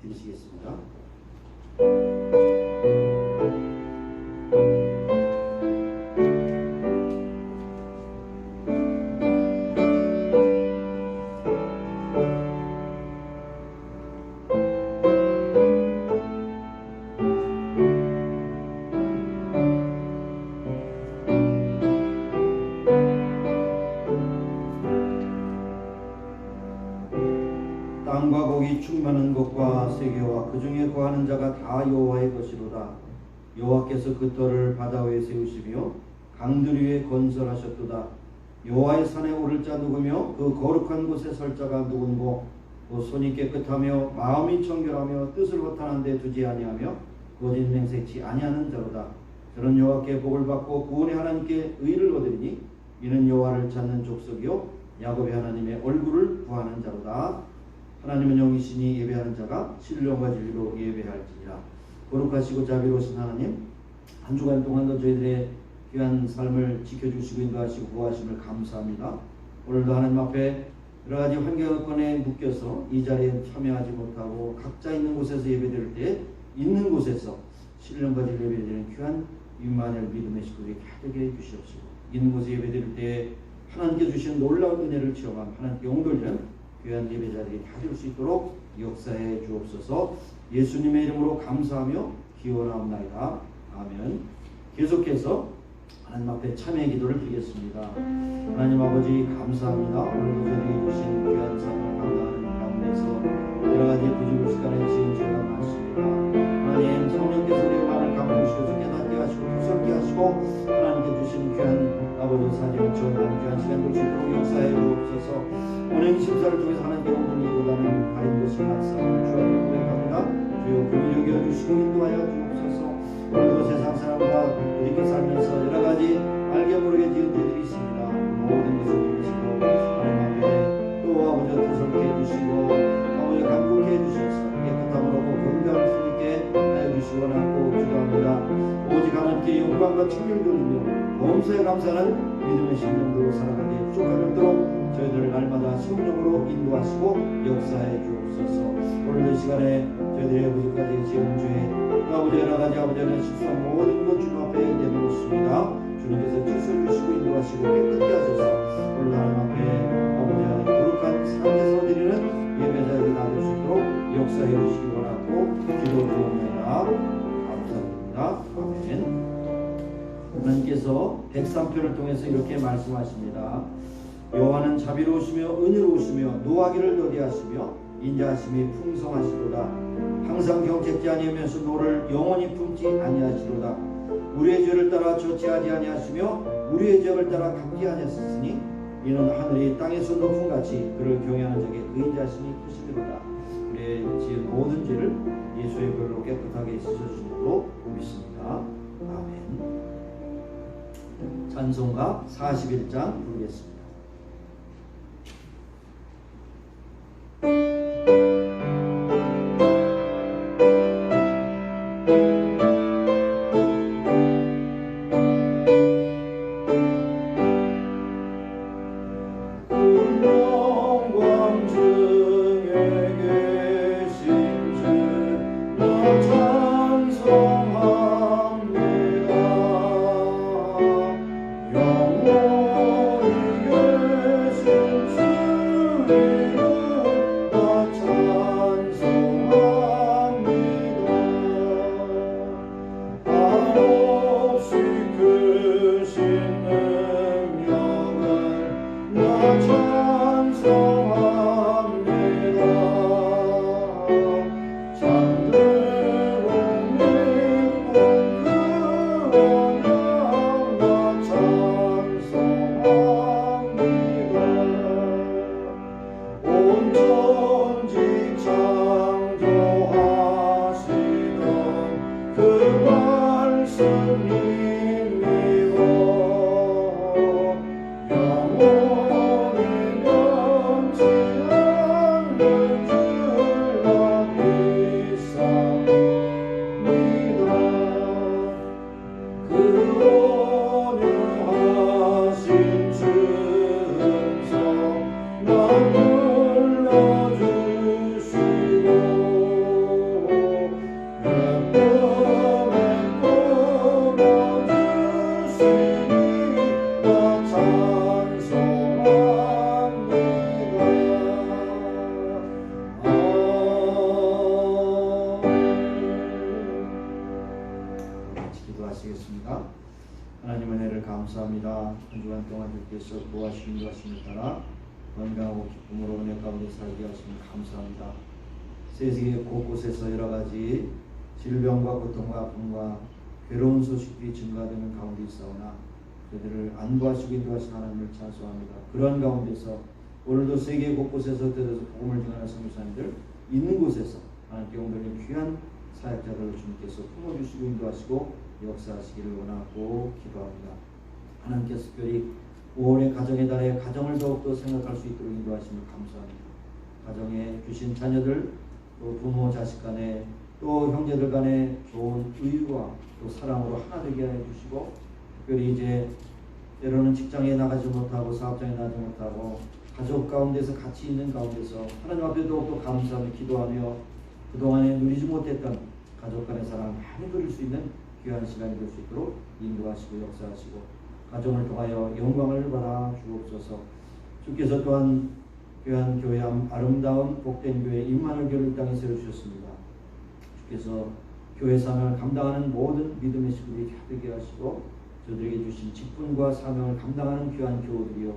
들으시겠습니다. 땅과 고기 충만한 것과 세계와 그 중에 거하는 자가 다 여호와의 것이로다. 여호와께서 그 터를 바다 위에 세우시며 강들 위에 건설하셨도다. 여호와의 산에 오를 자 누구며 그 거룩한 곳에 설 자가 누군고 그 손이 깨끗하며 마음이 청결하며 뜻을 허탄한 데 두지 아니하며 거짓 맹세치 아니하는 자로다. 저는 여호와께 복을 받고 구원의 하나님께 의를 얻으리니 이는 여호와를 찾는 족속이요 야곱의 하나님의 얼굴을 구하는 자로다. 하나님은 영이시니 예배하는 자가 신령과 진리로 예배할지니라. 거룩하시고 자비로우신 하나님, 한 주간 동안도 저희들의 귀한 삶을 지켜주시고 인도하시고 구하심을 감사합니다. 오늘도 하나님 앞에 여러 가지 환경권에 묶여서 이 자리에 참여하지 못하고 각자 있는 곳에서 예배드릴 때 있는 곳에서 신령과 진리로 예배드리는 귀한 임마누엘 믿음의 식구들이 가득해 주시옵시고, 있는 곳에 예배드릴 때 하나님께 주신 놀라운 은혜를 체험한 하나님께 영돌리는 귀한 예배자들이 다 될 수 있도록 역사해 주옵소서. 예수님의 이름으로 감사하며 기원하옵나이다. 아멘. 계속해서 하나님 앞에 참여 기도를 드리겠습니다. 하나님 아버지 감사합니다. 오늘도 저희에게 주신 귀한 삶을 감당하는 가운데서 여러 가지 부족한 시간에 지은 죄가 많습니다. 하나님 성령께서 우리의 마음을 감동시켜서 깨닫게 하시고 부설게 하시고 하나님께 주신 귀한 아버지 사정 정한 귀한 시간 될 수 있도록 역사해 주옵소서. 오늘 심사를 통해서 하나님께 온전히보다는 다른 것을 말씀을 주하게 고백합니다. 주여 긍휼히 여겨주시고 인도하여 주옵소서. 오늘도 세상 사람과 이렇게 살면서 여러 가지 알게 모르게 지은 죄들이 있습니다. 모든 것을 주시고 하나님 앞에 또 아버지 도설케 해주시고 아버지 감격케 해주셔서 깨끗함으로 건강을 수 있게 하여주시기 원하고 기도합니다. 오직 하나님께 영광과 찬양을 돌리며 범사에 감사하는 믿음의 심령으로 살아가게 축복하도록 저희들을 날마다 성령으로 인도하시고 역사해 주옵소서. 오늘 이 시간에 저희들의 부족까지 지은 죄 아버지 여러 가지 아버지는 실수한 모든 것 주님 앞에 내놓습니다. 주님께서 질서를 주시고 인도하시고 깨끗게 하소서. 오늘 하나님 앞에 아버지 하나님 거룩한 삶에서 드리는 예배자들이 다 될 수 있도록 역사해 주시기 원하고 기도드립니다. 감사드립니다. 아멘. 하나님께서 103편을 통해서 이렇게 말씀하십니다. 여호와는 자비로우시며 은혜로우시며 노하기를 더디하시며 인자하심이 풍성하시도다. 항상 경책지 아니하면서 노를 영원히 품지 아니하시도다. 우리의 죄를 따라 조치하지 아니하시며 우리의 죄를 따라 갚지 아니하셨으니 이는 하늘이 땅에서 높음같이 그를 경외하는 자에게 의인자심이 크시리로다. 우리의 지은 모든 죄를 예수의 보혈로 깨끗하게 씻어주신 줄로 믿습니다. 아멘. 찬송가 41장 부르겠습니다. 영원히 하나님의 은혜를 감사합니다. 한 주간 동안 주께서 도와주신 것을 따라 건강하고 기쁨으로 은혜 가운데 살게 하시니 감사합니다. 세계 곳곳에서 여러 가지 질병과 고통과 아픔과 괴로운 소식들이 증가되는 가운데 있사오나 그들을 안부하시고 인도하신 하나님을 찬송합니다. 그러한 가운데서 오늘도 세계 곳곳에서 들어서 복음을 전하는 선교사님들 있는 곳에서 하나님께 영광을 귀한 사역자들을 주님께서 품어주시고 인도하시고 역사하시기를 원하고 기도합니다. 하나님께서 특별히 5월의 가정의 달에 가정을 더욱더 생각할 수 있도록 인도하심을 감사합니다. 가정에 주신 자녀들 또 부모 자식 간에 또 형제들 간에 좋은 의와 또 사랑으로 하나 되게 해 주시고 특별히 이제 때로는 직장에 나가지 못하고 사업장에 나가지 못하고 가족 가운데서 같이 있는 가운데서 하나님 앞에 더욱더 감사하며 기도하며 그동안에 누리지 못했던 가족 간의 사랑을 많이 누릴 수 있는 귀한 시간이 될 수 있도록 인도하시고 역사하시고 가정을 통하여 영광을 받아 주옵소서. 주께서 또한 귀한 교회 아름다운 복된 교회 임마누엘 교회를 땅에 세워주셨습니다. 주께서 교회 사명을 감당하는 모든 믿음의 식구들이 되게 하시고 저들에게 주신 직분과 사명을 감당하는 귀한 교우들이요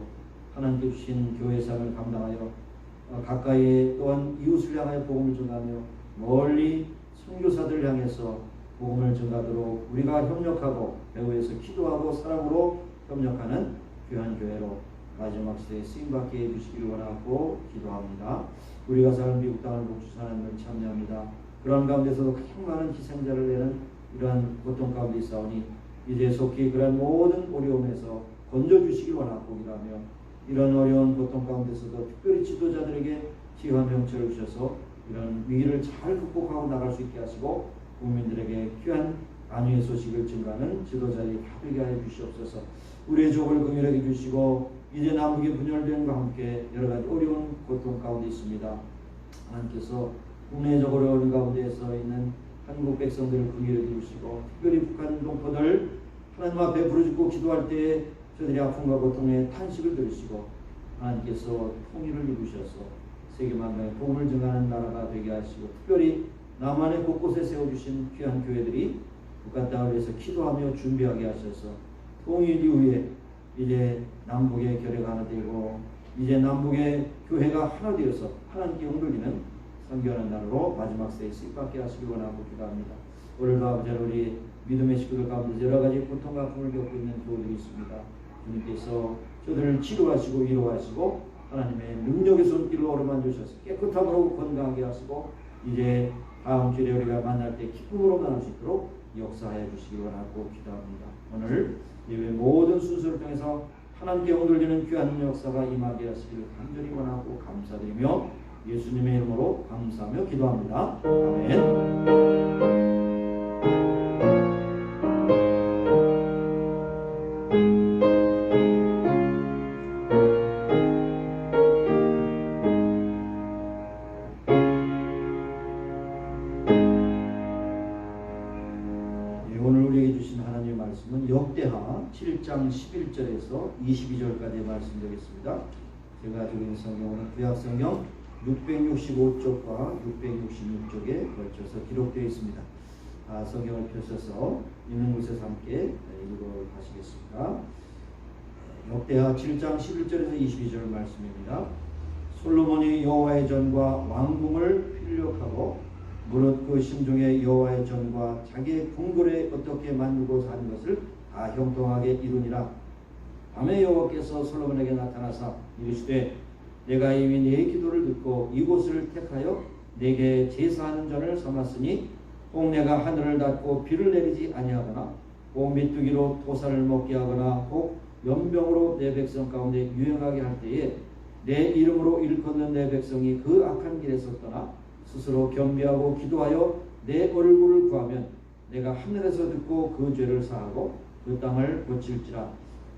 하나님께 주신 교회 사명을 감당하여 가까이 또한 이웃을 향하여 복음을 전하며 멀리 선교사들을 향해서 복음을 전하도록 우리가 협력하고 배후에서 기도하고 사랑으로 협력하는 귀한 교회로 마지막 시대에 쓰임받게 해주시기를 원하고 기도합니다. 우리가 사는 미국 땅을 복주신 하나님을 참여합니다. 그런 가운데서도 가장 많은 희생자를 내는 이러한 고통 가운데 있사오니 이제 속히 그런 모든 어려움에서 건져주시기 원하고 기도하며 이런 어려운 고통 가운데서도 특별히 지도자들에게 지혜와 명철을 주셔서 이런 위기를 잘 극복하고 나갈 수 있게 하시고 국민들에게 귀한 안위의 소식을 증가하는 지도자들이 다 되게 하여 주시옵소서. 우리의 족을 긍휼하게 주시고 이제 남북의 분열됨과 함께 여러 가지 어려운 고통 가운데 있습니다. 하나님께서 국내적으로 어려운 가운데서 있는 한국 백성들을 긍휼하게 주시고 특별히 북한 동포들 하나님 앞에 부르짖고 기도할 때에 저들이 아픔과 고통에 탄식을 들으시고 하나님께서 통일을 이루셔서 세계 만방에 복음을 증하는 나라가 되게 하시고 특별히 남한의 곳곳에 세워주신 귀한 교회들이 북한 땅을 위해서 기도하며 준비하게 하셔서 통일 이후에 이제 남북의 결의가 하나 되고 이제 남북의 교회가 하나 되어서 하나님께 영돌리는 선교하는 날로 마지막 세에 쓰임받게 하시기 원하고 기도합니다. 오늘도 아버지 우리 믿음의 식구들 가운데 여러 가지 고통과 아픔을 겪고 있는 교우들이 있습니다. 주님께서 저들을 치료하시고 위로하시고 하나님의 능력의 손길로 어루만져 주셔서 깨끗함으로 건강하게 하시고 이제 다음 주에 우리가 만날 때 기쁨으로 만날 수 있도록 역사하여 주시기 원하고 기도합니다. 오늘 예배 모든 순서를 통해서 하나님께 영돌리는 귀한 역사가 임하게 하시기를 간절히 원하고 감사드리며 예수님의 이름으로 감사하며 기도합니다. 아멘. 역대하 7장 11절에서 22절까지의 말씀 되겠습니다. 제가 가지고 있는 성경은 구약성경 665쪽과 666쪽에 걸쳐서 기록되어 있습니다. 성경을 펴셔서 있는 곳에서 함께 읽어가시겠습니다. 역대하 7장 11절에서 22절 말씀입니다. 솔로몬이 여호와의 전과 왕궁을 필력하고 무릇 그 심중에 여호와의 전과 자기의 궁궐에 어떻게 만들고자 하는 것을 다 형통하게 이루니라. 밤에 여호와께서 솔로몬에게 나타나사 이르시되 내가 이미 네 기도를 듣고 이곳을 택하여 내게 제사하는 전을 삼았으니 혹 내가 하늘을 닫고 비를 내리지 아니하거나 혹 메뚜기로 토사를 먹게 하거나 혹 연병으로 내 백성 가운데 유행하게 할 때에 내 이름으로 일컫는 내 백성이 그 악한 길에서 떠나 스스로 겸비하고 기도하여 내 얼굴을 구하면 내가 하늘에서 듣고 그 죄를 사하고 그 땅을 고칠지라.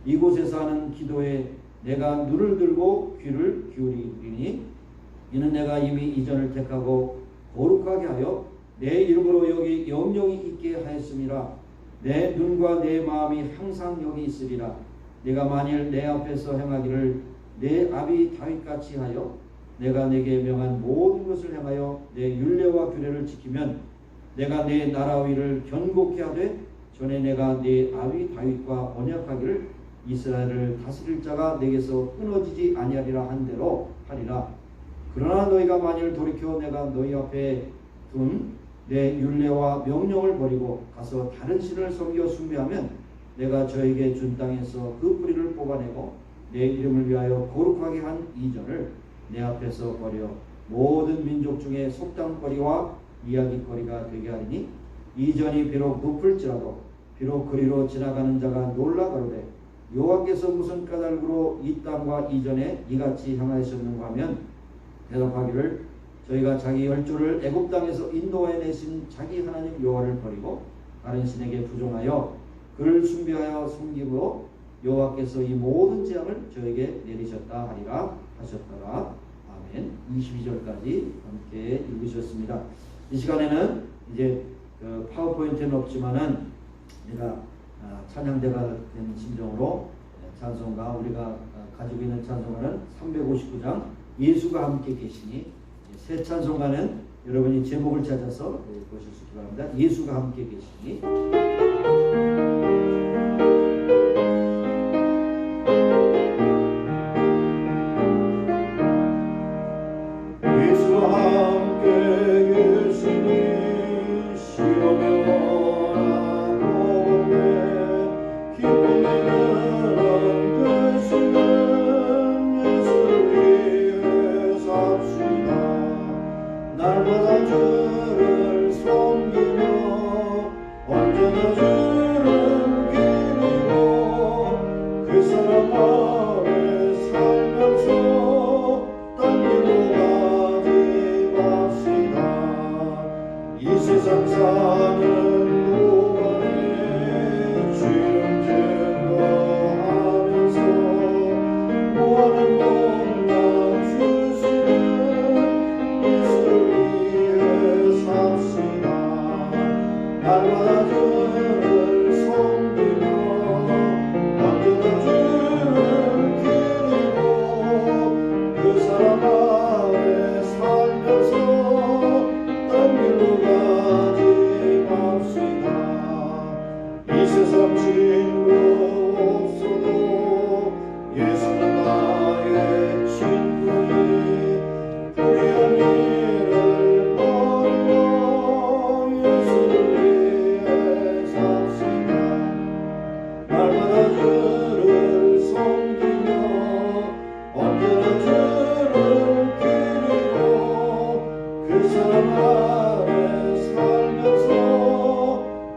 이곳에서 하는 기도에 내가 눈을 들고 귀를 기울이리니 이는 내가 이미 이전을 택하고 거룩하게 하여 내 이름으로 여기 영영이 있게 하였음이라. 내 눈과 내 마음이 항상 여기 있으리라. 내가 만일 내 앞에서 행하기를 내 아비 다윗같이 하여 내가 내게 명한 모든 것을 행하여 내 율례와 규례를 지키면 내가 내 나라 위를 견고케 하되 전에 내가 네 아비 다윗과 언약하기를 이스라엘을 다스릴 자가 내게서 끊어지지 아니하리라 한 대로 하리라. 그러나 너희가 만일 돌이켜 내가 너희 앞에 둔 내 율례와 명령을 버리고 가서 다른 신을 섬겨 숭배하면 내가 저에게 준 땅에서 그 뿌리를 뽑아내고 내 이름을 위하여 거룩하게 한 이전을 내 앞에서 버려 모든 민족 중에 속담거리와 이야기거리가 되게 하리니 이전이 비록 높을지라도 비록 그리로 지나가는 자가 놀라 가로되 여호와께서 무슨 까닭으로 이 땅과 이전에 이같이 향하셨는가 하면 대답하기를 저희가 자기 열조를 애굽 땅에서 인도해 내신 자기 하나님 여호와를 버리고 다른 신에게 부종하여 그를 숭배하여 섬김으로 여호와께서 이 모든 재앙을 저에게 내리셨다 하리라 하셨더라. 아멘. 22절까지 함께 읽으셨습니다. 이 시간에는 이제 파워포인트는 없지만은 내가 찬양대가 된 심정으로 찬송가 우리가 가지고 있는 찬송가는 359장 예수가 함께 계시니 새 찬송가는 여러분이 제목을 찾아서 보실 수 있기 바랍니다. 예수가 함께 계시니 예수와 함께 계시니 시험에 원하고네 기쁨의 나라 되시는 예수를 위해 삽시다. 날마다 주를 섬기며 언제나 주를 기리고 그 사랑 아래 살면서 딴 길로 가지 맙시다. 이 세상 사는 동안에 주름 증거하면서 무한한 공양 주시는 예수를 위해 삽시다. 날마다 주를 섬기며 언제나 주를 기리고 그 사랑 아래 살면서 딴 길로 가지 맙시다. 이 세상 친구 없어도 예수는 나의 친구니 불의한 일을 버리고 예수를 위해 삽시다. 날마다 주를 섬기며 언제나 주를 기리고 그 사랑 아래 살면서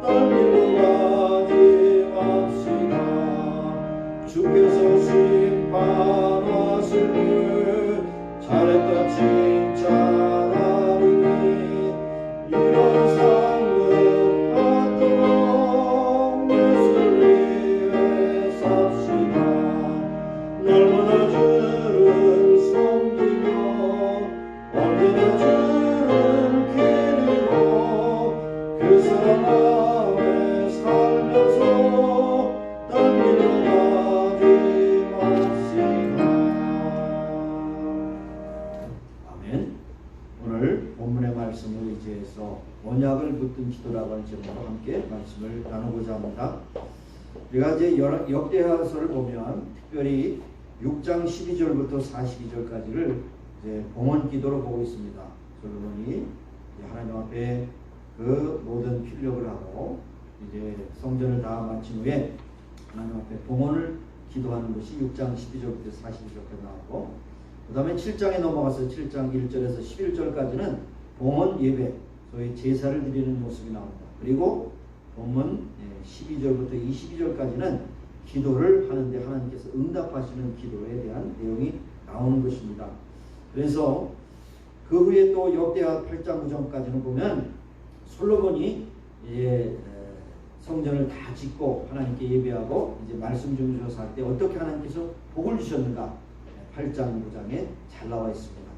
딴 길로 가지 맙시다. 주께서 심판하실 때 잘했다 칭찬하리니 이런 상급 받도록 예수를 위해 삽시다. 날마다 주를 섬기며 언제나 주를 기리고 그 사랑 아래 살면서 딴 길로 가지 맙시다. 아멘. 오늘 본문의 말씀을 의지해서 언약을 붙든 기도라고 하는 제목으로 함께 말씀을 나누고자 합니다. 우리가 이제 역대하서를 보면 특별히 6장 12절부터 42절까지를 이제 봉헌 기도로 보고 있습니다. 솔로몬이 하나님 앞에 그 모든 필력을 하고 이제 성전을 다 마친 후에 하나님 앞에 봉헌을 기도하는 것이 6장 12절부터 42절까지 나오고, 그 다음에 7장에 넘어가서 7장 1절에서 11절까지는 봉헌 예배, 소위 제사를 드리는 모습이 나옵니다. 그리고 본문 12절부터 22절까지는 기도를 하는데 하나님께서 응답하시는 기도에 대한 내용이 나오는 것입니다. 그래서 그 후에 또 역대하 8장 9장까지는 보면 솔로몬이 이제 성전을 다 짓고 하나님께 예배하고 이제 말씀 중주셔서 할 때 어떻게 하나님께서 복을 주셨는가 8장 9장에 잘 나와 있습니다.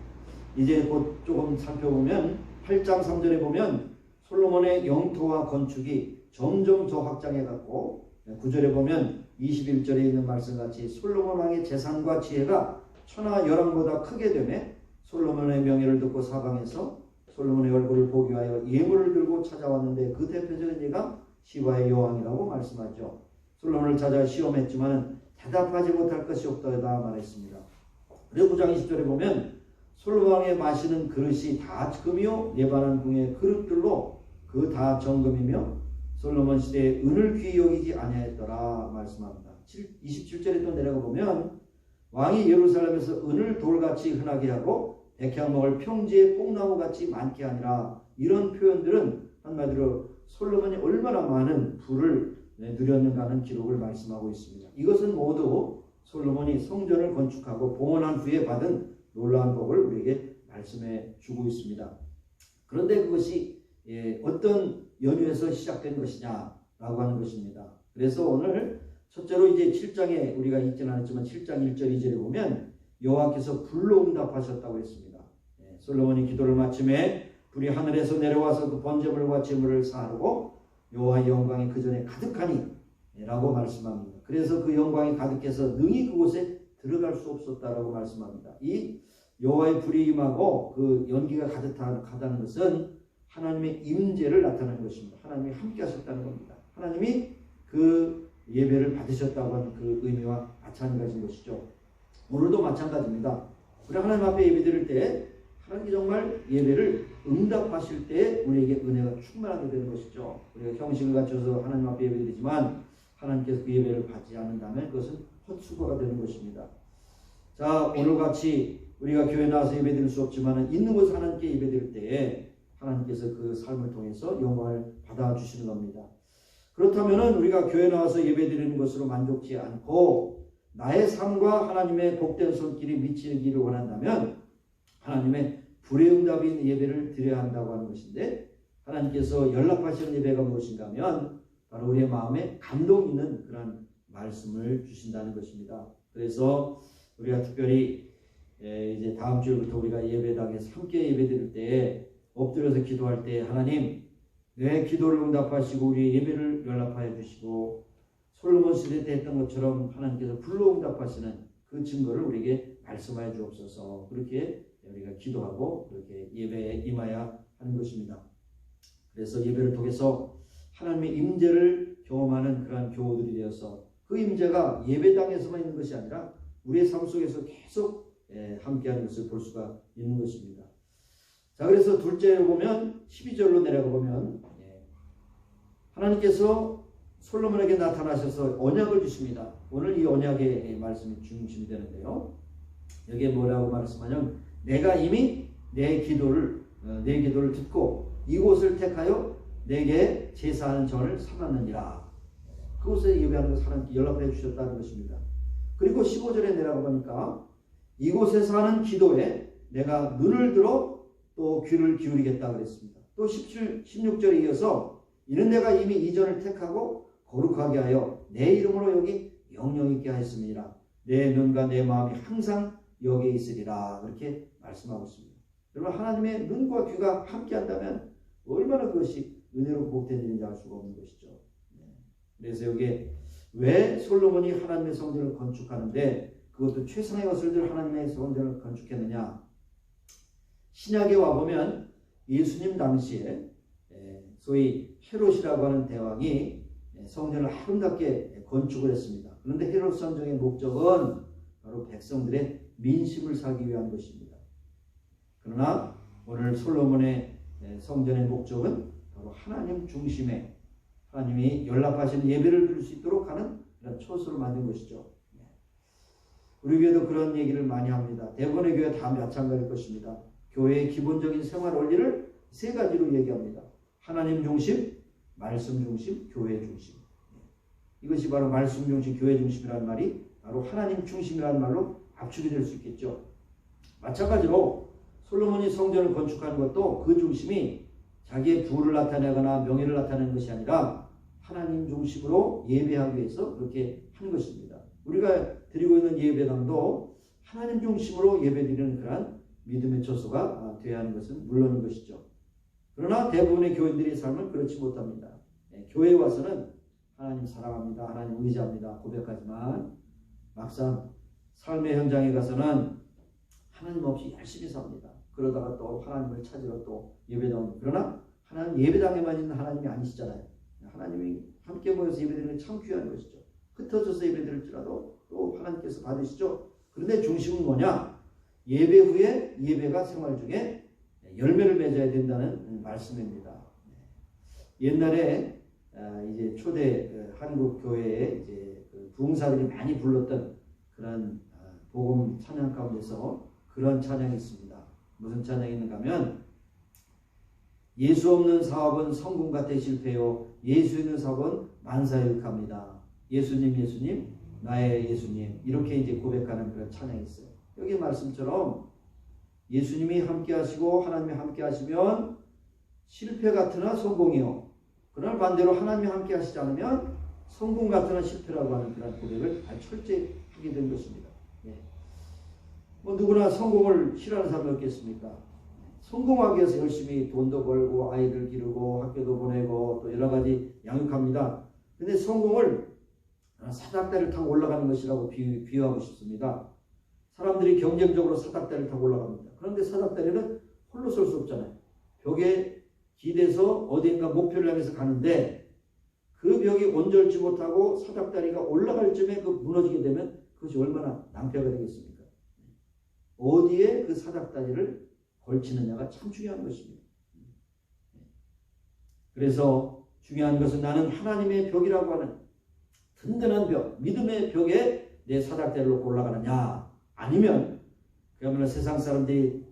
이제 곧 조금 살펴보면 8장 3절에 보면 솔로몬의 영토와 건축이 점점 더 확장해 갔고, 9절에 보면 21절에 있는 말씀같이 솔로몬 왕의 재산과 지혜가 천하 열왕보다 크게 되매 솔로몬의 명예를 듣고 사방에서 솔로몬의 얼굴을 보기 위하여 예물을 들고 찾아왔는데 그 대표적인 예가 시바의 여왕이라고 말씀하죠. 솔로몬을 찾아 시험했지만 대답하지 못할 것이 없다고 말했습니다. 그리고 9장 20절에 보면 솔로몬이 마시는 그릇이 다 금이요 예반한 궁의 그릇들로 그 다 정금이며 솔로몬 시대에 은을 귀히 여기지 아니하였더라 말씀합니다. 27절에 또 내려가 보면 왕이 예루살렘에서 은을 돌같이 흔하게 하고 백향목을 평지에 뽕나무같이 많게 하니라. 이런 표현들은 한마디로 솔로몬이 얼마나 많은 부를 누렸는가 하는 기록을 말씀하고 있습니다. 이것은 모두 솔로몬이 성전을 건축하고 봉헌한 후에 받은 놀라운 복을 우리에게 말씀해 주고 있습니다. 그런데 그것이 어떤 연유에서 시작된 것이냐라고 하는 것입니다. 그래서 오늘 첫째로 이제 7장에 우리가 읽지는 않았지만 7장 1절 2절에 보면 여호와께서 불로 응답하셨다고 했습니다. 솔로몬이 기도를 마침에 불이 하늘에서 내려와서 그 번제물과 제물을 사하고 여호와의 영광이 그 전에 가득하니 라고 말씀합니다. 그래서 그 영광이 가득해서 능히 그곳에 들어갈 수 없었다라고 말씀합니다. 이 여호와의 불이 임하고 그 연기가 가득하다는 것은 하나님의 임재를 나타내는 것입니다. 하나님이 함께 하셨다는 겁니다. 하나님이 그 예배를 받으셨다고 하는 그 의미와 마찬가지인 것이죠. 오늘도 마찬가지입니다. 우리 하나님 앞에 예배 드릴 때 하나님이 정말 예배를 응답하실 때 우리에게 은혜가 충만하게 되는 것이죠. 우리가 형식을 갖춰서 하나님 앞에 예배 드리지만 하나님께서 그 예배를 받지 않는다면 그것은 헛수고가 되는 것입니다. 자, 오늘같이 우리가 교회 나와서 예배 드릴 수 없지만 있는 곳에 하나님께 예배 드릴 때에 하나님께서 그 삶을 통해서 영광을 받아주시는 겁니다. 그렇다면 우리가 교회 나와서 예배 드리는 것으로 만족지 않고 나의 삶과 하나님의 복된 손길이 미치기를 원한다면 하나님의 불의 응답이 있는 예배를 드려야 한다고 하는 것인데, 하나님께서 연락하시는 예배가 무엇인가 하면 바로 우리의 마음에 감동 있는 그런 말씀을 주신다는 것입니다. 그래서 우리가 특별히 이제 다음 주부터 우리가 예배당에서 함께 예배 드릴 때 엎드려서 기도할 때 하나님 내 기도를 응답하시고 우리의 예배를 연락하여 주시고 솔로몬 시대 때 했던 것처럼 하나님께서 불로 응답하시는 그 증거를 우리에게 말씀하여 주옵소서. 그렇게 우리가 기도하고 그렇게 예배에 임해야 하는 것입니다. 그래서 예배를 통해서 하나님의 임재를 경험하는 그러한 교우들이 되어서 그 임재가 예배당에서만 있는 것이 아니라 우리의 삶 속에서 계속 함께하는 것을 볼 수가 있는 것입니다. 자, 그래서 둘째로 보면 12절로 내려가 보면 하나님께서 솔로몬에게 나타나셔서 언약을 주십니다. 오늘 이 언약의 말씀이 중심이 되는데요. 여기에 뭐라고 말씀하냐면 내가 이미 내 기도를 듣고 이곳을 택하여 내게 제사하는 전을 삼았느니라. 그곳에 예배하는 것을 하나님께 연락해 주셨다는 것입니다. 그리고 15절에 내려가 보니까 이곳에서 하는 기도에 내가 눈을 들어 또 귀를 기울이겠다 그랬습니다. 또 16절에 이어서 이는 내가 이미 이 전을 택하고 거룩하게 하여 내 이름으로 여기 영영 있게 하였습니다. 내 눈과 내 마음이 항상 여기에 있으리라. 그렇게 말씀하고 있습니다. 여러분, 하나님의 눈과 귀가 함께 한다면 얼마나 그것이 은혜로 복된 일인지 알 수가 없는 것이죠. 그래서 여기에 왜 솔로몬이 하나님의 성전을 건축하는데 그것도 최상의 것을 들 하나님의 성전을 건축했느냐. 신약에 와보면 예수님 당시에 소위 헤롯이라고 하는 대왕이 성전을 아름답게 건축을 했습니다. 그런데 헤롯 성전의 목적은 바로 백성들의 민심을 사기 위한 것입니다. 그러나 오늘 솔로몬의 성전의 목적은 바로 하나님 중심의 하나님이 연락하시는 예배를 드릴 수 있도록 하는 그런 처소를 만든 것이죠. 우리 교회도 그런 얘기를 많이 합니다. 대부분의 교회 다 마찬가지일 것입니다. 교회의 기본적인 생활 원리를 세 가지로 얘기합니다. 하나님 중심, 말씀 중심, 교회 중심. 이것이 바로 말씀 중심, 교회 중심이라는 말이 바로 하나님 중심이라는 말로 압축이 될 수 있겠죠. 마찬가지로 솔로몬이 성전을 건축하는 것도 그 중심이 자기의 부를 나타내거나 명예를 나타내는 것이 아니라 하나님 중심으로 예배하기 위해서 그렇게 하는 것입니다. 우리가 드리고 있는 예배당도 하나님 중심으로 예배드리는 그런 믿음의 처소가 되어야 하는 것은 물론인 것이죠. 그러나 대부분의 교인들의 삶은 그렇지 못합니다. 교회에 와서는 하나님 사랑합니다, 하나님 의지합니다 고백하지만 막상 삶의 현장에 가서는 하나님 없이 열심히 삽니다. 그러다가 또 하나님을 찾으러 또 예배당, 그러나 하나님 예배당에만 있는 하나님이 아니시잖아요. 하나님이 함께 모여서 예배드리는 게 참 귀한 것이죠. 흩어져서 예배드릴지라도 또 하나님께서 받으시죠. 그런데 중심은 뭐냐? 예배 후에 예배가 생활 중에 열매를 맺어야 된다는 말씀입니다. 옛날에 이제 초대 한국 교회에 이제 부흥사들이 많이 불렀던 그런 복음 찬양 가운데서 그런 찬양이 있습니다. 무슨 찬양이 있는가 하면 예수 없는 사업은 성공 같아 실패요. 예수 있는 사업은 만사유익합니다. 예수님 예수님 나의 예수님 이렇게 이제 고백하는 그런 찬양이 있어요. 여기 말씀처럼 예수님이 함께 하시고 하나님이 함께 하시면 실패 같으나 성공이요. 그러나 반대로 하나님이 함께 하시지 않으면 성공 같으나 실패라고 하는 그런 고백을 아주 철저히 하게 된 것입니다. 예. 뭐 누구나 성공을 싫어하는 사람이 없겠습니까? 성공하기 위해서 열심히 돈도 벌고 아이들 기르고 학교도 보내고 또 여러 가지 양육합니다. 근데 성공을 사닥다리를 타고 올라가는 것이라고 비유하고 싶습니다. 사람들이 경쟁적으로 사닥다리를 타고 올라갑니다. 그런데 사닥다리는 홀로 설 수 없잖아요. 벽에 기대서 어딘가 목표를 향해서 가는데 그 벽이 온전치 못하고 사닥다리가 올라갈 쯤에 그 무너지게 되면 그것이 얼마나 낭패가 되겠습니까? 어디에 그 사닥다리를 걸치느냐가 참 중요한 것입니다. 그래서 중요한 것은 나는 하나님의 벽이라고 하는 든든한 벽, 믿음의 벽에 내 사닥다리를 놓고 올라가느냐 아니면 그야말로 세상 사람들이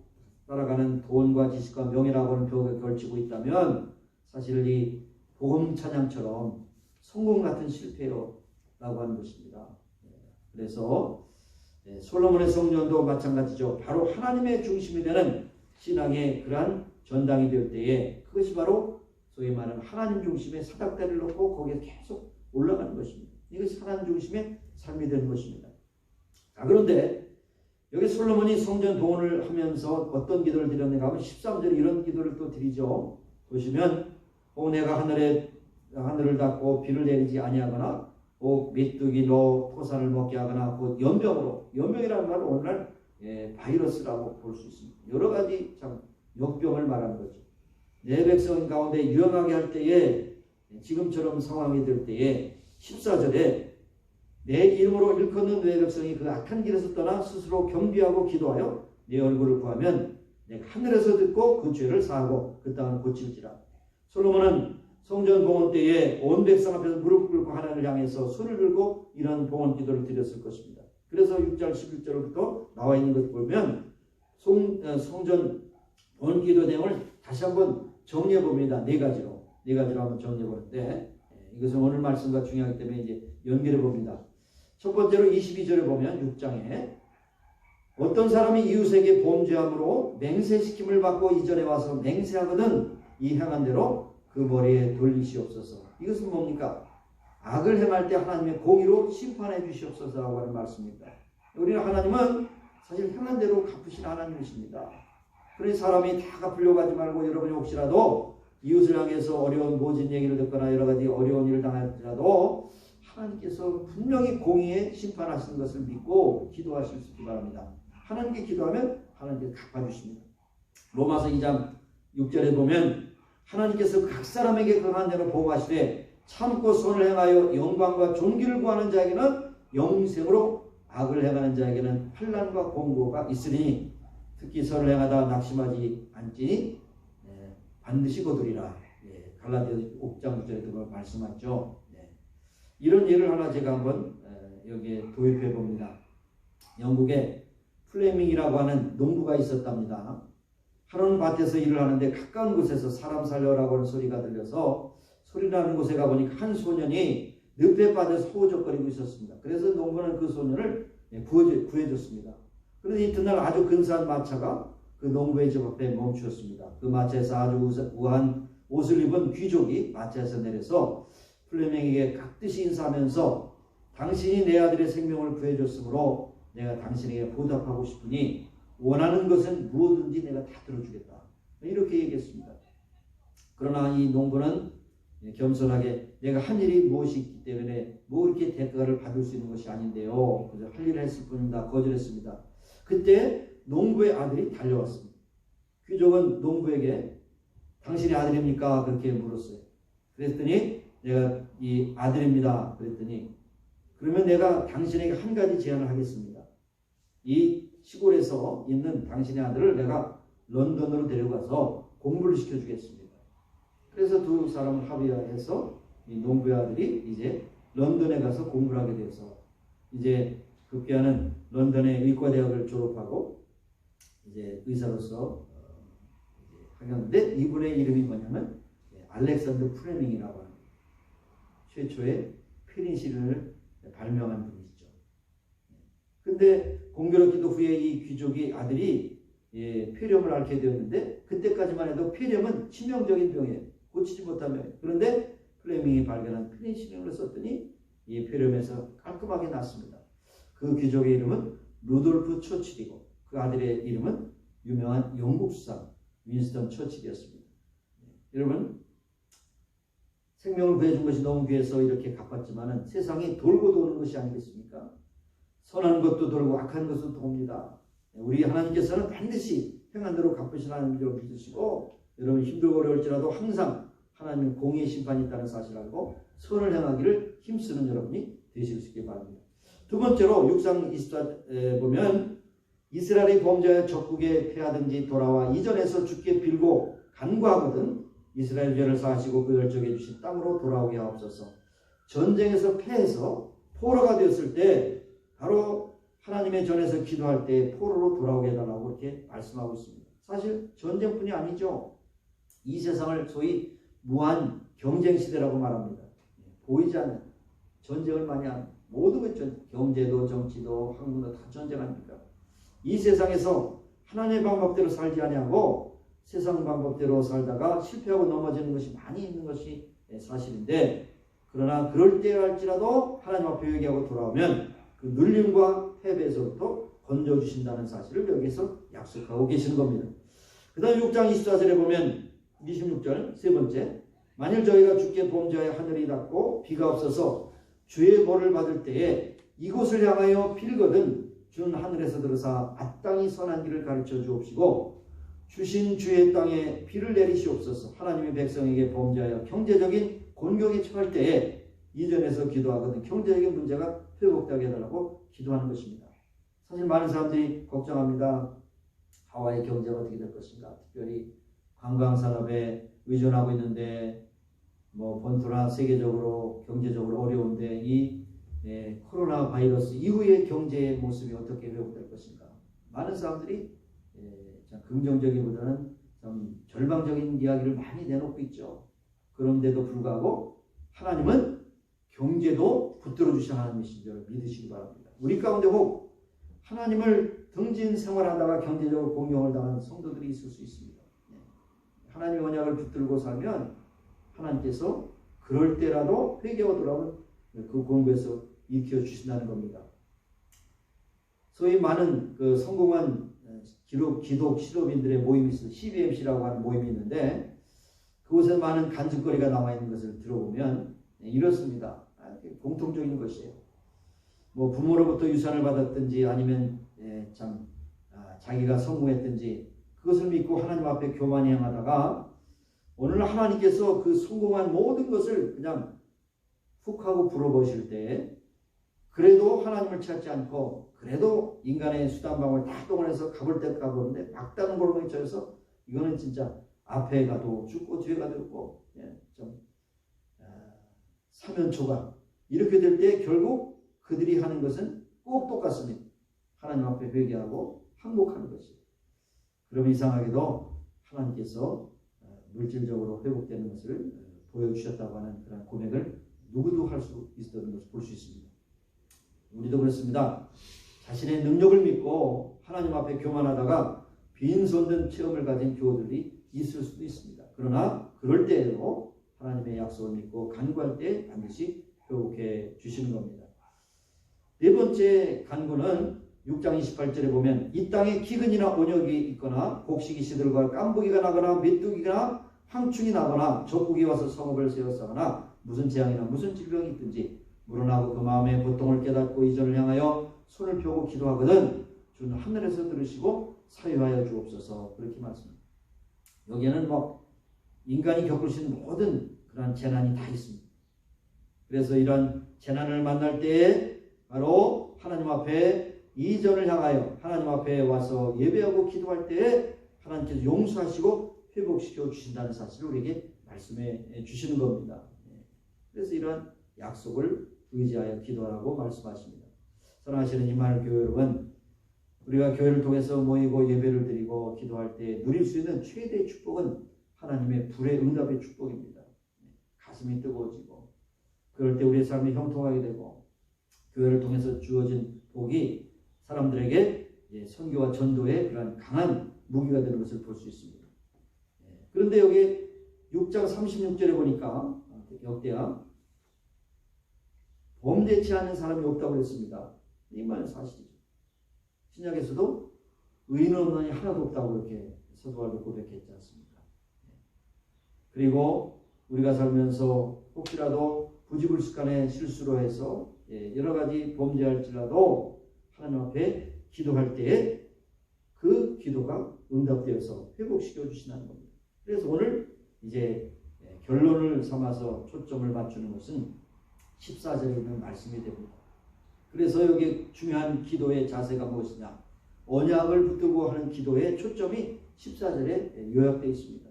따라가는 돈과 지식과 명예라고 하는 벽에 걸치고 있다면 사실 이 복음 찬양처럼 성공 같은 실패요 라고 하는 것입니다. 그래서 솔로몬의 성전도 마찬가지죠. 바로 하나님의 중심이 되는 신앙의 그러한 전당이 될 때에 그것이 바로 소위 말하는 하나님 중심의 사닥다리를 놓고 거기에 계속 올라가는 것입니다. 이것이 하나님 중심의 삶이 되는 것입니다. 자, 그런데 여기 솔로몬이 성전 봉헌을 하면서 어떤 기도를 드렸는가 하면 13절에 이런 기도를 또 드리죠. 보시면 내가 하늘을 닫고 비를 내리지 아니하거나 메뚜기로 토산을 먹게 하거나 곧 연병이라는 말은 오늘날 바이러스라고 볼 수 있습니다. 여러 가지 참 역병을 말하는 거죠. 내 백성 가운데 유행하게 할 때에 지금처럼 상황이 될 때에 14절에 내 이름으로 일컫는 내 백성이 그 악한 길에서 떠나 스스로 겸비하고 기도하여 내 얼굴을 구하면 내가 하늘에서 듣고 그 죄를 사하고 그 땅을 고칠지라. 솔로몬은 성전 봉헌 때에 온 백성 앞에서 무릎 꿇고 하나님을 향해서 손을 들고 이런 봉헌 기도를 드렸을 것입니다. 그래서 6절 11절부터 나와 있는 것을 보면 성전 봉헌 기도 내용을 다시 한번 정리해 봅니다. 네 가지로 한번 정리해 보는데 이것은 오늘 말씀과 중요하기 때문에 이제 연결해 봅니다. 첫 번째로 22절에 보면 6장에 어떤 사람이 이웃에게 범죄함으로 맹세시킴을 받고 이전에 와서 맹세하거든 이 행한 대로 그 머리에 돌리시옵소서. 이것은 뭡니까? 악을 행할 때 하나님의 공의로 심판해 주시옵소서라고 하는 말씀입니다. 우리는 하나님은 사실 행한 대로 갚으신 하나님이십니다. 그러니 사람이 다 갚으려고 하지 말고 여러분이 혹시라도 이웃을 향해서 어려운 모진 얘기를 듣거나 여러 가지 어려운 일을 당할지라도 하나님께서 분명히 공의에 심판하시는 것을 믿고 기도하실 수 있기 바랍니다. 하나님께 기도하면 하나님께서 갚아주십니다. 로마서 2장 6절에 보면 하나님께서 각 사람에게 그한 대로 보호하시되 참고 선을 행하여 영광과 존귀를 구하는 자에게는 영생으로 악을 행하는 자에게는 환난과 공고가 있으니 특히 선을 행하다 낙심하지 않지니 반드시 거두리라. 갈라디아서 5장 9절에도 말씀하죠. 이런 예를 하나 제가 한번 여기에 도입해 봅니다. 영국에 플레밍이라고 하는 농부가 있었답니다. 하는 밭에서 일을 하는데 가까운 곳에서 사람 살려라고 하는 소리가 들려서 소리 나는 곳에 가보니까 한 소년이 늪에 빠져서 호우적거리고 있었습니다. 그래서 농부는 그 소년을 구해줬습니다. 그런데 이튿날 아주 근사한 마차가 그 농부의 집 앞에 멈추었습니다. 그 마차에서 아주 우아한 옷을 입은 귀족이 마차에서 내려서 플레밍에게 깍듯이 인사하면서 당신이 내 아들의 생명을 구해줬으므로 내가 당신에게 보답하고 싶으니 원하는 것은 무엇든지 내가 다 들어주겠다. 이렇게 얘기했습니다. 그러나 이 농부는 겸손하게 내가 한 일이 무엇이 있기 때문에 뭐 이렇게 대가를 받을 수 있는 것이 아닌데요. 그저 할 일을 했을 뿐입니다. 거절했습니다. 그때 농부의 아들이 달려왔습니다. 귀족은 농부에게 당신의 아들입니까? 그렇게 물었어요. 그랬더니 내가 이 아들입니다. 그랬더니 그러면 내가 당신에게 한 가지 제안을 하겠습니다. 이 시골에서 있는 당신의 아들을 내가 런던으로 데려가서 공부를 시켜주겠습니다. 그래서 두 사람을 합의해서 이 농부의 아들이 이제 런던에 가서 공부를 하게 돼서 이제 급기야는 런던의 의과대학을 졸업하고 이제 의사로서 하였는데 이분의 이름이 뭐냐면 알렉산더 프레밍이라고 하는 최초의 페니실린을 발명한 분이죠. 근데 공교롭게도 후에 이 귀족이 아들이 폐렴을 앓게 되었는데 그때까지만 해도 폐렴은 치명적인 병이에요. 고치지 못하면. 그런데 플레밍이 발견한 페니실린을 썼더니 이 폐렴에서 깔끔하게 낫습니다. 그 귀족의 이름은 루돌프 처칠이고 그 아들의 이름은 유명한 영국 수상 윈스턴 처칠이었습니다. 여러분 생명을 구해준 것이 너무 귀해서 이렇게 갚았지만은 세상이 돌고 도는 것이 아니겠습니까? 선한 것도 돌고 악한 것도 돕니다. 우리 하나님께서는 반드시 행한 대로 갚으신 하나님으로 믿으시고 여러분 힘들고 어려울지라도 항상 하나님은 공의의 심판이 있다는 사실을 알고 선을 행하기를 힘쓰는 여러분이 되실 수 있기 바랍니다. 두 번째로 육상 24에 보면 이스라엘이 범죄하여 적국에 패하든지 돌아와 이전에서 주께 빌고 간구하거든 이스라엘 죄를 사하시고 그 열정해 주신 땅으로 돌아오게 하옵소서. 전쟁에서 패해서 포로가 되었을 때 바로 하나님의 전에서 기도할 때 포로로 돌아오게 해달라고 이렇게 말씀하고 있습니다. 사실 전쟁뿐이 아니죠. 이 세상을 소위 무한 경쟁 시대라고 말합니다. 보이지 않는 전쟁을 많이 하는 모든 것 경제도 정치도 학문도 다 전쟁 아닙니까? 이 세상에서 하나님의 방법대로 살지 아니하고 세상 방법대로 살다가 실패하고 넘어지는 것이 많이 있는 것이 사실인데 그러나 그럴 때랄지라도 하나님 앞에 회개하고 돌아오면 그 눌림과 패배에서부터 건져주신다는 사실을 여기서 약속하고 계시는 겁니다. 그 다음 6장 24절에 보면 26절 세 번째 만일 저희가 주께 범죄하여 하늘이 닫고 비가 없어서 주의 벌을 받을 때에 이곳을 향하여 빌거든 주는 하늘에서 들으사 마땅히 선한 길을 가르쳐 주옵시고 주신 주의 땅에 비를 내리시옵소서. 하나님의 백성에게 범죄하여 경제적인 곤경에 처할 때에 이전에서 기도하거든 경제적인 문제가 회복되게 해달라고 기도하는 것입니다. 사실 많은 사람들이 걱정합니다. 하와이 경제가 어떻게 될 것인가. 특별히 관광산업에 의존하고 있는데 본토나 세계적으로 경제적으로 어려운데 이 코로나 바이러스 이후의 경제의 모습이 어떻게 회복될 것인가. 많은 사람들이 긍정적이보다는 좀 절망적인 이야기를 많이 내놓고 있죠. 그런데도 불구하고 하나님은 경제도 붙들어 주신 하나님이신 줄 믿으시기 바랍니다. 우리 가운데 혹 하나님을 등진 생활하다가 경제적으로 공경을 당하는 성도들이 있을 수 있습니다. 하나님의 언약을 붙들고 살면 하나님께서 그럴 때라도 회개하고 돌아오면 그 공부에서 일으켜 주신다는 겁니다. 소위 많은 그 성공한 기독 실업인들의 모임이 있어요. CBMC라고 하는 모임이 있는데 그곳에 많은 간증거리가 나와 있는 것을 들어보면 이렇습니다. 공통적인 것이에요. 부모로부터 유산을 받았든지 아니면 자기가 성공했든지 그것을 믿고 하나님 앞에 교만히 행하다가 오늘 하나님께서 그 성공한 모든 것을 그냥 훅 하고 불어버실 때 그래도 하나님을 찾지 않고 그래도 인간의 수단방을 다 동원해서 가볼 때 가보는데 막다른 골목에 쳐서 이거는 진짜 앞에 가도 죽고 뒤에 가도 죽고 사면초가 이렇게 될 때 결국 그들이 하는 것은 꼭 똑같습니다. 하나님 앞에 회개하고 항복하는 것이에요. 그럼 이상하게도 하나님께서 물질적으로 회복되는 것을 보여주셨다고 하는 그런 고백을 누구도 할 수 있었던 것을 볼 수 있습니다. 우리도 그렇습니다. 자신의 능력을 믿고 하나님 앞에 교만하다가 빈손든 체험을 가진 교우들이 있을 수도 있습니다. 그러나 그럴 때에도 하나님의 약속을 믿고 간구할 때 반드시 회복해 주시는 겁니다. 네 번째 간구는 6장 28절에 보면 이 땅에 기근이나 온역이 있거나 곡식이 시들거나 깐부기가 나거나 메뚜기나 황충이 나거나 적국이 와서 성읍을 세워싸거나 무슨 재앙이나 무슨 질병이 있든지 물어나고 그 마음의 고통을 깨닫고 이전을 향하여 손을 펴고 기도하거든 주는 하늘에서 들으시고 사유하여 주옵소서. 그렇게 말씀합니다. 여기에는 인간이 겪을 수 있는 모든 그런 재난이 다 있습니다. 그래서 이런 재난을 만날 때에 바로 하나님 앞에 이전을 향하여 하나님 앞에 와서 예배하고 기도할 때에 하나님께서 용서하시고 회복시켜 주신다는 사실을 우리에게 말씀해 주시는 겁니다. 그래서 이런 약속을 의지하여 기도하라고 말씀하십니다. 사랑하시는 이만희 교회 여러분, 우리가 교회를 통해서 모이고 예배를 드리고 기도할 때 누릴 수 있는 최대의 축복은 하나님의 불의 응답의 축복입니다. 가슴이 뜨거워지고 그럴 때 우리의 삶이 형통하게 되고 교회를 통해서 주어진 복이 사람들에게 선교와 전도의 그런 강한 무기가 되는 것을 볼 수 있습니다. 그런데 여기 6장 36절에 보니까 역대하 범죄치 않은 사람이 없다고 그랬습니다. 이 말은 사실이죠. 신약에서도 의인 없는 이 하나도 없다고 이렇게 사도 바울도 고백했지 않습니까? 그리고 우리가 살면서 혹시라도 부지불식간에 실수로 해서 여러 가지 범죄할지라도 하나님 앞에 기도할 때에 그 기도가 응답되어서 회복시켜 주신다는 겁니다. 그래서 오늘 이제 결론을 삼아서 초점을 맞추는 것은 14절에 있는 말씀이 됩니다. 그래서 여기 중요한 기도의 자세가 무엇이냐? 언약을 붙들고 하는 기도의 초점이 14절에 요약되어 있습니다.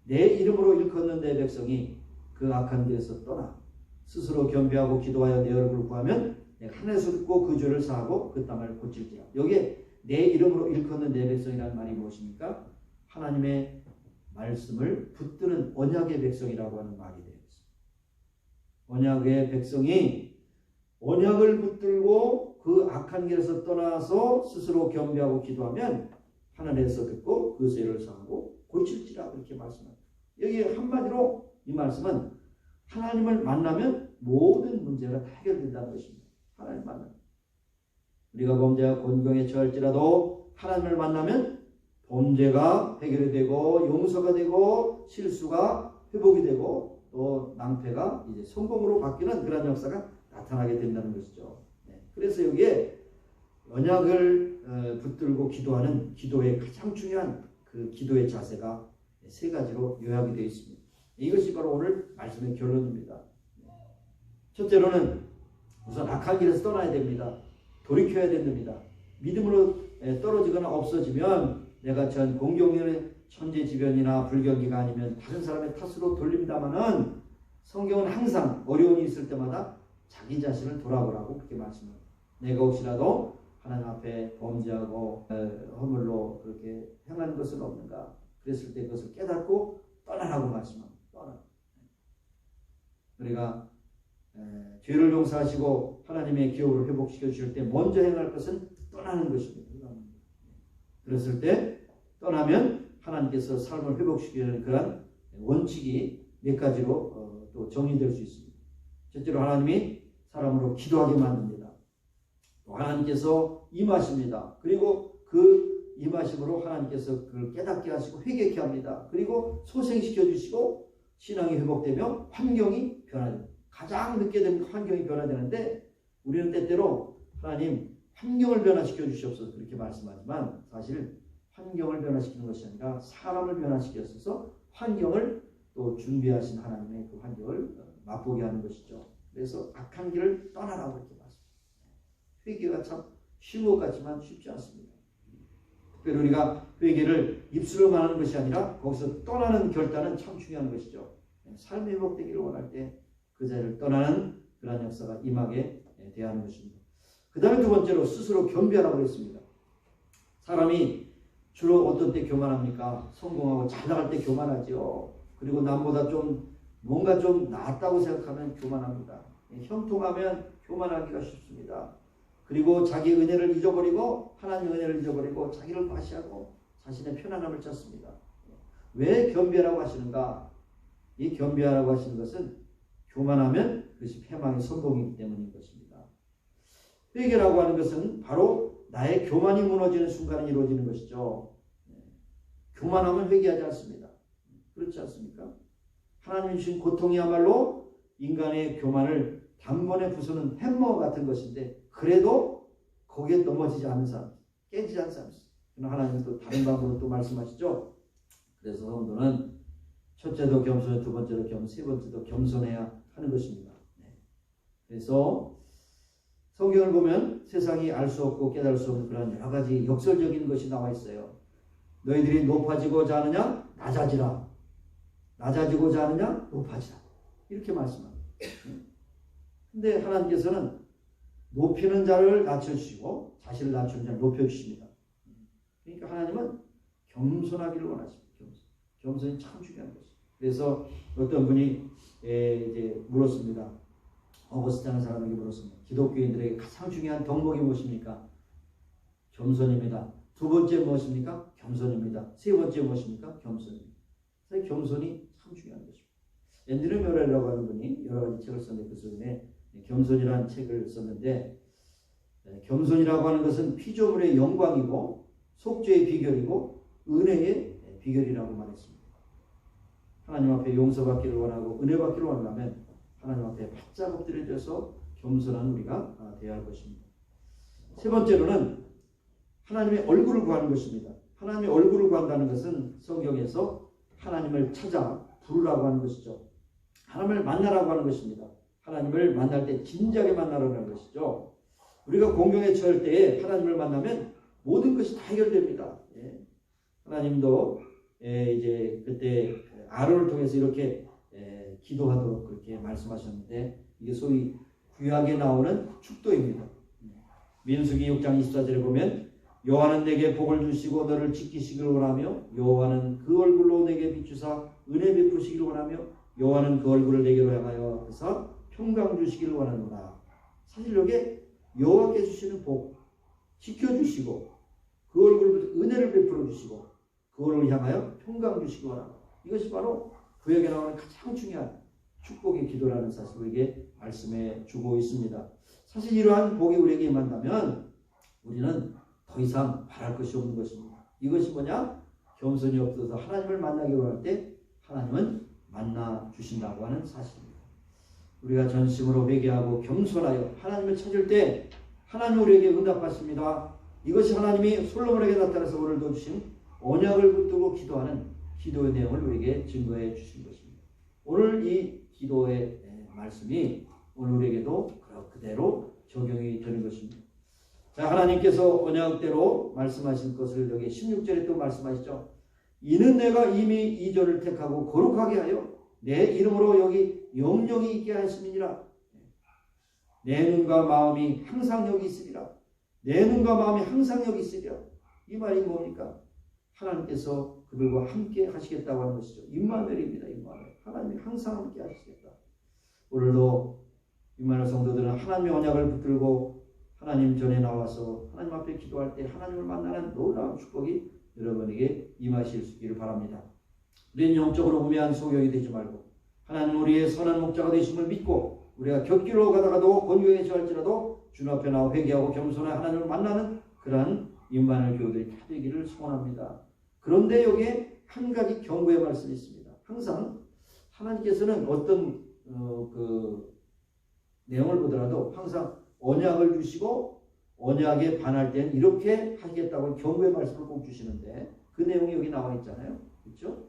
내 이름으로 일컫는 내 백성이 그 악한 길에서 떠나 스스로 겸비하고 기도하여 내 얼굴을 구하면 내가 하늘에서 듣고 그 죄를 사하고 그 땅을 고칠지라. 여기에 내 이름으로 일컫는 내 백성이라는 말이 무엇입니까? 하나님의 말씀을 붙드는 언약의 백성이라고 하는 말이 되어 있습니다. 언약의 백성이 언약을 붙들고 그 악한 길에서 떠나서 스스로 겸비하고 기도하면 하늘에서 듣고 그 죄를 사하고 고칠지라 그렇게 말씀합니다. 여기 한마디로 이 말씀은 하나님을 만나면 모든 문제가 다 해결된다는 것입니다. 하나님을 만나면 우리가 범죄와 곤경에 처할지라도 하나님을 만나면 범죄가 해결이 되고 용서가 되고 실수가 회복이 되고 또 낭패가 이제 성공으로 바뀌는 그런 역사가 나타나게 된다는 것이죠. 그래서 여기에 언약을 붙들고 기도하는 기도의 가장 중요한 그 기도의 자세가 세 가지로 요약이 되어 있습니다. 이것이 바로 오늘 말씀의 결론입니다. 첫째로는 우선 악한 길에서 떠나야 됩니다. 돌이켜야 됩니다. 믿음으로 떨어지거나 없어지면 내가 전 공경련의 천재지변이나 불경기가 아니면 다른 사람의 탓으로 돌립니다마는 성경은 항상 어려움이 있을 때마다 자기 자신을 돌아보라고 그렇게 말씀합니다. 내가 혹시라도 하나님 앞에 범죄하고 허물로 그렇게 행하는 것은 없는가? 그랬을 때 그것을 깨닫고 떠나라고 말씀합니다. 떠나. 우리가 죄를 용서하시고 하나님의 기업을 회복시켜 주실 때 먼저 행할 것은 떠나는 것입니다. 그랬을 때 떠나면 하나님께서 삶을 회복시키는 그런 원칙이 몇 가지로 또 정리될 수 있습니다. 첫째로 하나님이 사람으로 기도하게 만듭니다. 또 하나님께서 임하십니다. 그리고 그 임하심으로 하나님께서 그를 깨닫게 하시고 회개케 합니다. 그리고 소생시켜 주시고 신앙이 회복되며 환경이 변화됩니다. 가장 늦게 되면 환경이 변화되는데 우리는 때때로 하나님 환경을 변화시켜 주시옵소서 그렇게 말씀하지만 사실 환경을 변화시키는 것이 아니라 사람을 변화시켰어서 환경을 또 준비하신 하나님의 그 환경을 맛보게 하는 것이죠. 그래서 악한 길을 떠나라고 이렇게 말씀합니다. 회개가 참 쉬운 것 같지만 쉽지 않습니다. 특별히 우리가 회개를 입술로 말하는 것이 아니라 거기서 떠나는 결단은 참 중요한 것이죠. 삶이 회복되기를 원할 때 그 자리를 떠나는 그런 역사가 임하게 대하는 것입니다. 그 다음에 두 번째로 스스로 겸비하라고 했습니다. 사람이 주로 어떤 때 교만합니까? 성공하고 잘 나갈 때 교만하죠. 그리고 남보다 좀 뭔가 좀 낫다고 생각하면 교만합니다. 형통하면 교만하기가 쉽습니다. 그리고 자기 은혜를 잊어버리고 하나님의 은혜를 잊어버리고 자기를 과시하고 자신의 편안함을 찾습니다. 왜 겸비하라고 하시는가? 이 겸비하라고 하시는 것은 교만하면 그것이 패망의 선봉이기 때문인 것입니다. 회개라고 하는 것은 바로 나의 교만이 무너지는 순간에 이루어지는 것이죠. 교만하면 회개하지 않습니다. 그렇지 않습니까? 하나님이 주신 고통이야말로 인간의 교만을 단번에 부수는 햄머 같은 것인데 그래도 거기에 넘어지지 않는 사람, 깨지지 않는 사람 있어요. 하나님은 또 다른 방법으로 또 말씀하시죠. 그래서 성도는 첫째도 겸손해, 두 번째도 겸손, 세 번째도 겸손해야 하는 것입니다. 그래서 성경을 보면 세상이 알 수 없고 깨달을 수 없는 그런 여러 가지 역설적인 것이 나와 있어요. 너희들이 높아지고자 하느냐? 낮아지라. 낮아지고자 하느냐? 높아지라. 이렇게 말씀합니다. 근데 하나님께서는 높이는 자를 낮춰주시고 자신을 낮추는 자를 높여주십니다. 그러니까 하나님은 겸손하기를 원하십니다. 겸손이 참 중요한 것이죠. 그래서 어떤 분이 이제 물었습니다. 어거스틴이라는 사람에게 물었습니다. 기독교인들에게 가장 중요한 덕목이 무엇입니까? 겸손입니다. 두 번째 무엇입니까? 겸손입니다. 세 번째 무엇입니까? 겸손입니다. 그래서 겸손이 참 중요한 것입니다. 앤드류 묘렐이라고 하는 분이 여러 가지 책을 썼는데 그 중에 겸손이라는 책을 썼는데, 겸손이라고 하는 것은 피조물의 영광이고 속죄의 비결이고 은혜의 비결이라고 말했습니다. 하나님 앞에 용서받기를 원하고 은혜 받기를 원하면 하나님 앞에 바짝 엎드려져서 겸손한 우리가 되어야 할 것입니다. 세 번째로는 하나님의 얼굴을 구하는 것입니다. 하나님의 얼굴을 구한다는 것은 성경에서 하나님을 찾아 부르라고 하는 것이죠. 하나님을 만나라고 하는 것입니다. 하나님을 만날 때 진지하게 만나라고 하는 것이죠. 우리가 공경에 처할 때에 하나님을 만나면 모든 것이 다 해결됩니다. 하나님도 이제 그때 아론을 통해서 이렇게 기도하도록 그렇게 말씀하셨는데, 이게 소위 구약에 나오는 축도입니다. 민수기 6장 24절에 보면 여호와는 내게 복을 주시고 너를 지키시기를 원하며 여호와는 그 얼굴로 내게 비추사 은혜 베푸시기를 원하며 여호와는 그 얼굴을 내게로 향하여 해서 평강 주시기를 원하노라. 사실 여기에 여호와께 주시는 복, 지켜주시고 그 얼굴 은혜를 베풀어 주시고 그거를 향하여 평강 주시기 원합니다. 이것이 바로 구약에 나오는 가장 중요한 축복의 기도라는 사실을 우리에게 말씀해 주고 있습니다. 사실 이러한 복이 우리에게 임한다면 우리는 더 이상 바랄 것이 없는 것입니다. 이것이 뭐냐? 겸손이 없어서 하나님을 만나기 원할 때 하나님은 만나 주신다고 하는 사실입니다. 우리가 전심으로 회개하고 겸손하여 하나님을 찾을 때 하나님 우리에게 응답하십니다. 이것이 하나님이 솔로몬에게 나타나서 오늘도 주신 언약을 붙들고 기도하는 기도의 내용을 우리에게 증거해 주신 것입니다. 오늘 이 기도의 말씀이 오늘 우리에게도 그대로 적용이 되는 것입니다. 자, 하나님께서 언약대로 말씀하신 것을 여기 16절에 또 말씀하시죠. 이는 내가 이미 이 절을 택하고 거룩하게 하여 내 이름으로 여기 영영이 있게 하심이니라. 내 눈과 마음이 항상 여기 있으리라. 내 눈과 마음이 항상 여기 있으리라. 이 말이 뭡니까? 하나님께서 그들과 함께 하시겠다고 하는 것이죠. 임마누엘입니다. 임마누엘. 하나님이 항상 함께 하시겠다. 오늘도 임마누엘 성도들은 하나님의 언약을 붙들고 하나님 전에 나와서 하나님 앞에 기도할 때 하나님을 만나는 놀라운 축복이 여러분에게 임하실 수 있기를 바랍니다. 우리는 영적으로 우매한 소경이 되지 말고 하나님 우리의 선한 목자가 되심을 믿고 우리가 곁길로 가다가도 곤경에 처할지라도 주님 앞에 나와 회개하고 겸손한 하나님을 만나는 그러한 임마누엘 교우들이 다 되기를 소원합니다. 그런데 여기에 한 가지 경고의 말씀이 있습니다. 항상 하나님께서는 어떤 그 내용을 보더라도 항상 언약을 주시고 언약에 반할 때는 이렇게 하겠다고 경고의 말씀을 꼭 주시는데 그 내용이 여기 나와 있잖아요. 그렇죠?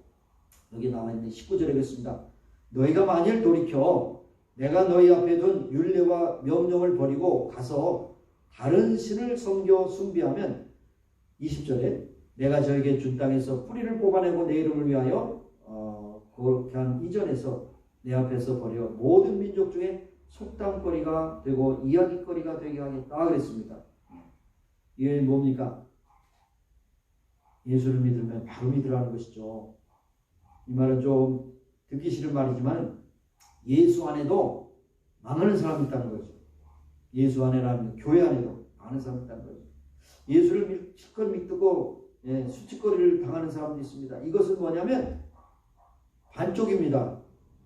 여기 나와 있는데 19절에 그렇습니다. 너희가 만일 돌이켜 내가 너희 앞에 둔 율례와 명령을 버리고 가서 다른 신을 섬겨 숭배하면 20절에 내가 저에게 준 땅에서 뿌리를 뽑아내고 내 이름을 위하여 그렇게 한 이전에서 내 앞에서 버려 모든 민족 중에 속담거리가 되고 이야기거리가 되게 하겠다 그랬습니다. 이게 뭡니까? 예수를 믿으면 바로 믿으라는 것이죠. 이 말은 좀 듣기 싫은 말이지만 예수 안에도 망하는 사람이 있다는 거죠. 예수 안에라는 교회 안에도 망하는 사람이 있다는 거죠. 예수를 실컷 믿고 수치거리를 당하는 사람도 있습니다. 이것은 뭐냐면 반쪽입니다.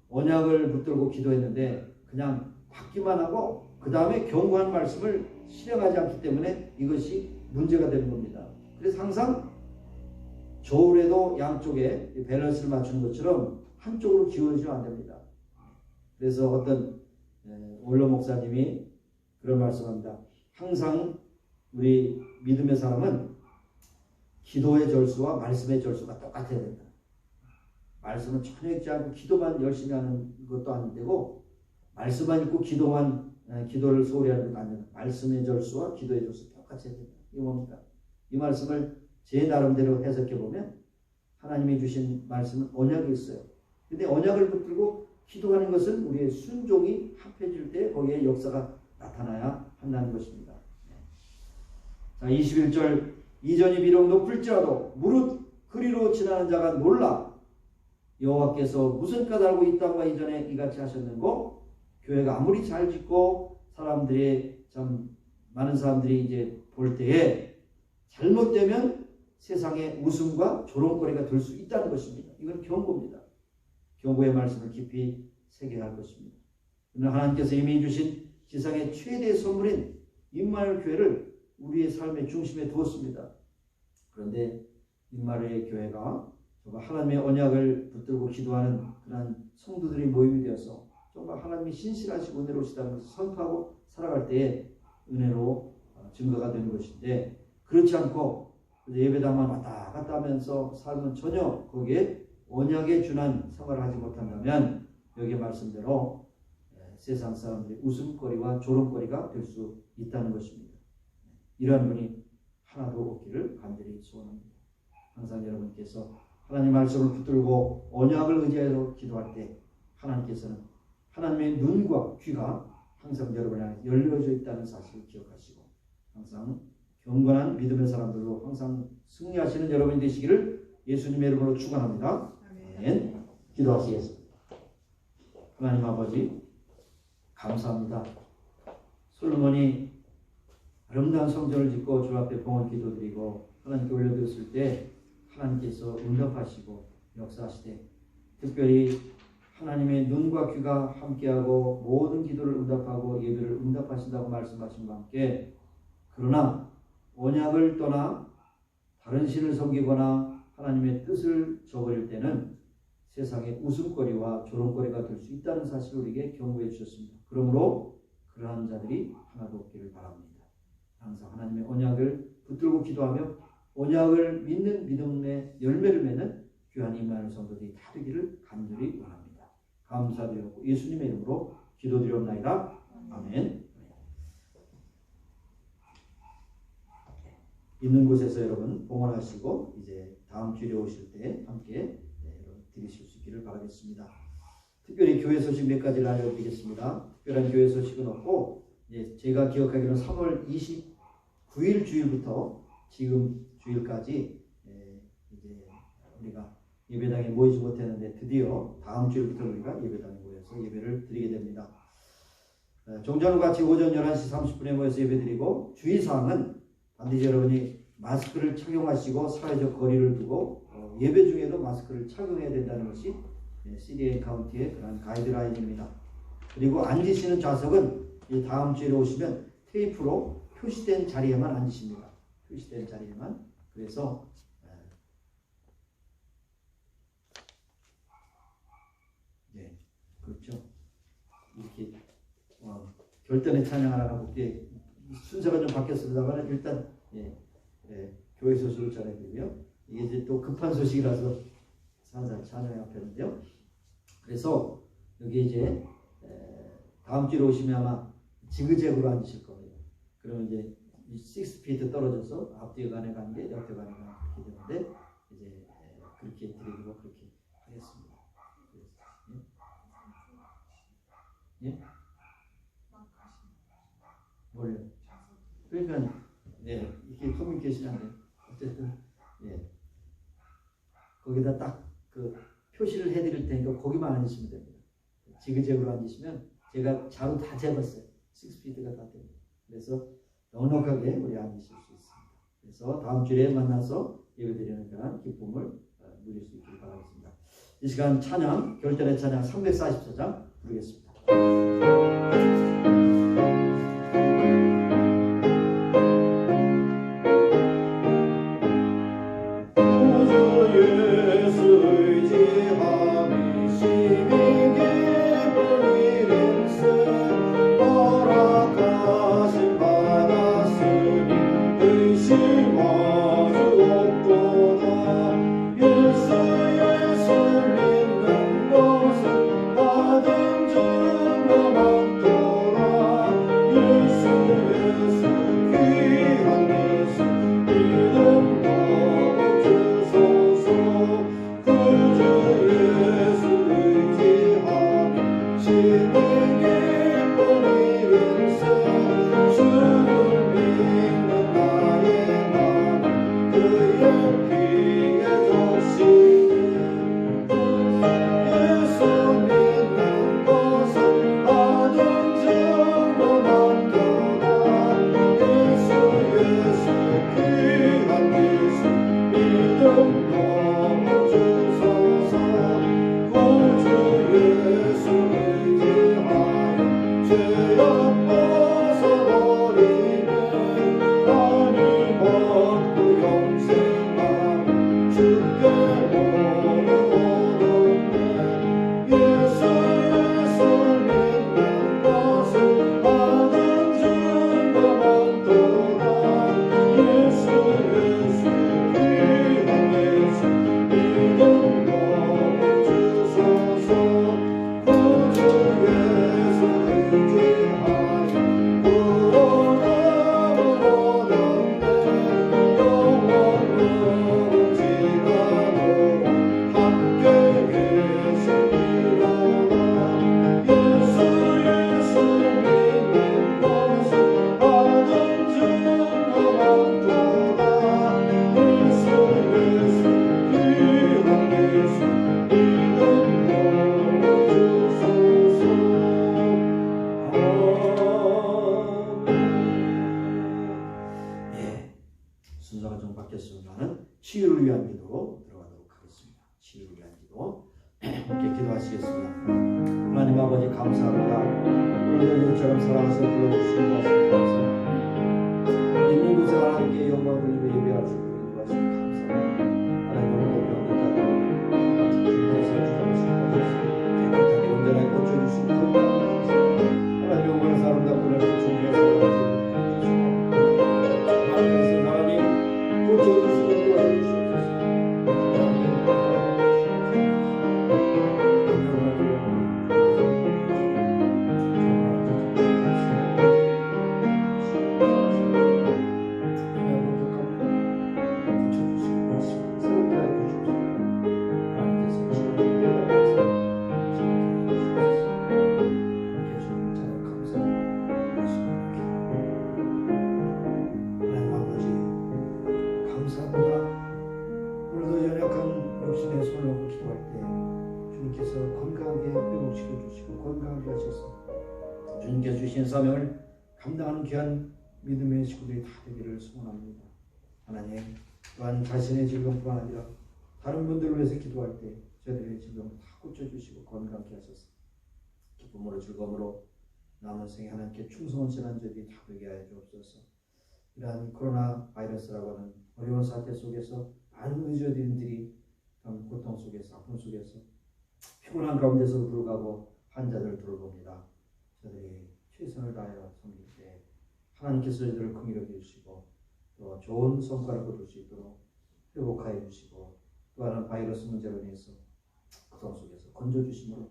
언약을 붙들고 기도했는데 그냥 받기만 하고 그 다음에 경고한 말씀을 실행하지 않기 때문에 이것이 문제가 되는 겁니다. 그래서 항상 저울에도 양쪽에 밸런스를 맞추는 것처럼 한쪽으로 기울어지면 안 됩니다. 그래서 어떤 원로 목사님이 그런 말씀합니다. 항상 우리 믿음의 사람은 기도의 절수와 말씀의 절수가 똑같아야 된다. 말씀은 전혀 읽지 않고 기도만 열심히 하는 것도 안 되고 말씀만 읽고 기도만 기도를 소홀히 하는 것 아니라 말씀의 절수와 기도의 절수 똑같이 해야 됩니다. 이게 뭡니까? 이 말씀을 제 나름대로 해석해 보면 하나님이 주신 말씀은 언약이 있어요. 근데 언약을 붙들고 기도하는 것은 우리의 순종이 합해질 때 거기에 역사가 나타나야 한다는 것입니다. 자, 21절 이전이 비록 높을지라도 무릇 그리로 지나는 자가 놀라 여호와께서 무슨 까닭으로 이 땅과 이전에 이같이 하셨는고 교회가 아무리 잘 짓고 사람들이 참 많은 사람들이 이제 볼 때에 잘못되면 세상의 웃음과 조롱거리가 될 수 있다는 것입니다. 이건 경고입니다. 경고의 말씀을 깊이 새겨야 할 것입니다. 그러나 하나님께서 이미 주신 지상의 최대의 선물인 임마누엘 교회를 우리의 삶의 중심에 두었습니다. 그런데 임마누엘 교회가 정말 하나님의 언약을 붙들고 기도하는 그런 성도들이 모임이 되어서 정말 하나님이 신실하시고 은혜로우시다는 것을 선포하고 살아갈 때에 은혜로 증거가 되는 것인데 그렇지 않고 예배당만 왔다 갔다 하면서 삶은 전혀 거기에 언약에 준한 생활을 하지 못한다면 여기 말씀대로 세상 사람들의 웃음거리와 조롱거리가 될 수 있다는 것입니다. 이러한 분이 하나도 없기를 간절히 소원합니다. 항상 여러분께서 하나님 말씀을 붙들고 언약을 의지해서 기도할 때 하나님께서는 하나님의 눈과 귀가 항상 여러분을 향해 열려져 있다는 사실을 기억하시고 항상 경건한 믿음의 사람들로 항상 승리하시는 여러분이 되시기를 예수님의 이름으로 축원합니다. 아멘. 기도하시겠습니다. 하나님 아버지 감사합니다. 솔로몬이 아름다운 성전을 짓고 주 앞에 봉헌 기도드리고 하나님께 올려드렸을 때 하나님께서 응답하시고 역사하시되 특별히 하나님의 눈과 귀가 함께하고 모든 기도를 응답하고 예배를 응답하신다고 말씀하신 바 함께 그러나 언약을 떠나 다른 신을 섬기거나 하나님의 뜻을 저버릴 때는 세상의 웃음거리와 조롱거리가 될 수 있다는 사실을 우리에게 경고해 주셨습니다. 그러므로 그러한 자들이 하나도 없기를 바랍니다. 항상 하나님의 언약을 붙들고 기도하며 언약을 믿는 믿음의 열매를 맺는 귀한 임마누엘 성도들이 다 되기를 간절히 원합니다. 감사드리고 예수님의 이름으로 기도드리옵나이다. 아멘. 있는 곳에서 여러분 봉헌하시고 이제 다음 주일에 오실 때 함께 드리실 수 있기를 바라겠습니다. 특별히 교회 소식 몇 가지를 알려드리겠습니다. 특별한 교회 소식은 없고 제가 기억하기로는 3월 29일 주일부터 지금 주일까지 이제 우리가 예배당에 모이지 못했는데 드디어 다음 주일부터 우리가 예배당에 모여서 예배를 드리게 됩니다. 종전과 같이 오전 11시 30분에 모여서 예배드리고 주의사항은 반드시 여러분이 마스크를 착용하시고 사회적 거리를 두고 예배 중에도 마스크를 착용해야 된다는 것이 CDN 카운티의 그런 가이드라인입니다. 그리고 앉으시는 좌석은 다음 주에 오시면 테이프로 표시된 자리에만 앉으십니다. 표시된 자리에만. 그래서 네, 그렇죠. 이렇게 결단의 찬양을 하고 순서가 좀 바뀌었습니다만 일단 교회 소식을 전해드리고요. 이게 이제 또 급한 소식이라서 항상 찬양에 앞에는데요. 그래서 여기 이제 다음 주에 오시면 아마 지그재그로 앉으실 겁니다. 그러면 이제 6피트 떨어져서 앞뒤에 간에 가는 게 옆에 간에 가는 그렇게 되는데 이제 그렇게 드리기로 그렇게 하겠습니다. 예? 뭘요? 그러니까 이렇게 커뮤니케이션인데 어쨌든 거기다 딱 그 표시를 해드릴 테니까 거기만 앉으시면 됩니다. 지그재그로 앉으시면 제가 자로 다 재봤어요. 6피트가 다 됩니다. 그래서 넉넉하게 우리 앉으실 수 있습니다. 그래서 다음 주에 만나서 예배드리는 그런 기쁨을 누릴 수 있기를 바라겠습니다. 이 시간 찬양, 결전의 찬양 344장 부르겠습니다. 예수 믿는 것은 받은 증거 많도다. 순서가 좀 바뀌었습니다만 치유를 위한 기도로 들어가도록 하겠습니다. 치유를 위한 기도 함께 기도하시겠습니다. 하나님 아버지 감사합니다. 오늘도 이처럼 살아가서 불러주시는 것을 감사합니다. 있는 곳에 하나님께 영광을 돌리며 예배할 수 있는 것을 감사합니다. 하나님 오늘도 병들다고 주님께서 주장하신 것을 깨끗하게 온전하게 고쳐주신 것 감사합니다. 하나님 영광에서 아름답고 넓은 존귀에서 주님께서 주신 사명을 감당하는 귀한 믿음의 식구들이 다 되기를 소원합니다. 하나님 또한 자신의 질병뿐만 아니라 다른 분들을 위해서 기도할 때 저희들의 질병을 다 고쳐주시고 건강케 하소서. 기쁨으로 즐거움으로 남은 생에 하나님께 충성한 신앙자들이 다 되게 하여 주옵소서. 이러한 코로나 바이러스라고 하는 어려운 사태 속에서 많은 의료진들이 고통 속에서 아픔 속에서 피곤한 가운데서도 불구하고 환자들을 돌봅니다. 저들이 최선을 다하여 섬길 때 하나님께서 저희들을 긍휼히 여기시고 또 좋은 성과를 거둘 수 있도록 회복하여 주시고 또한 바이러스 문제로 인해서 고통 속에서 건져주심으로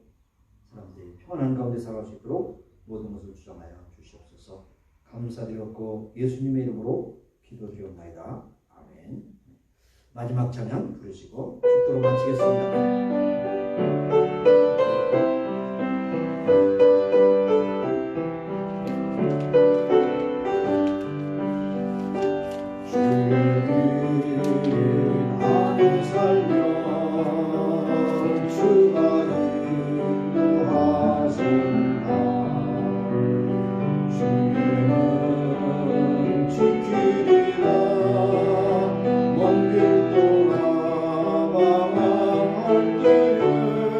사람들이 평안한 가운데 살아갈 수 있도록 모든 것을 주장하여 주시옵소서. 감사드렸고 예수님의 이름으로 기도드리옵나이다. 아멘. 마지막 찬양 부르시고 축도로 마치겠습니다. 먼길 떠나가망할 때에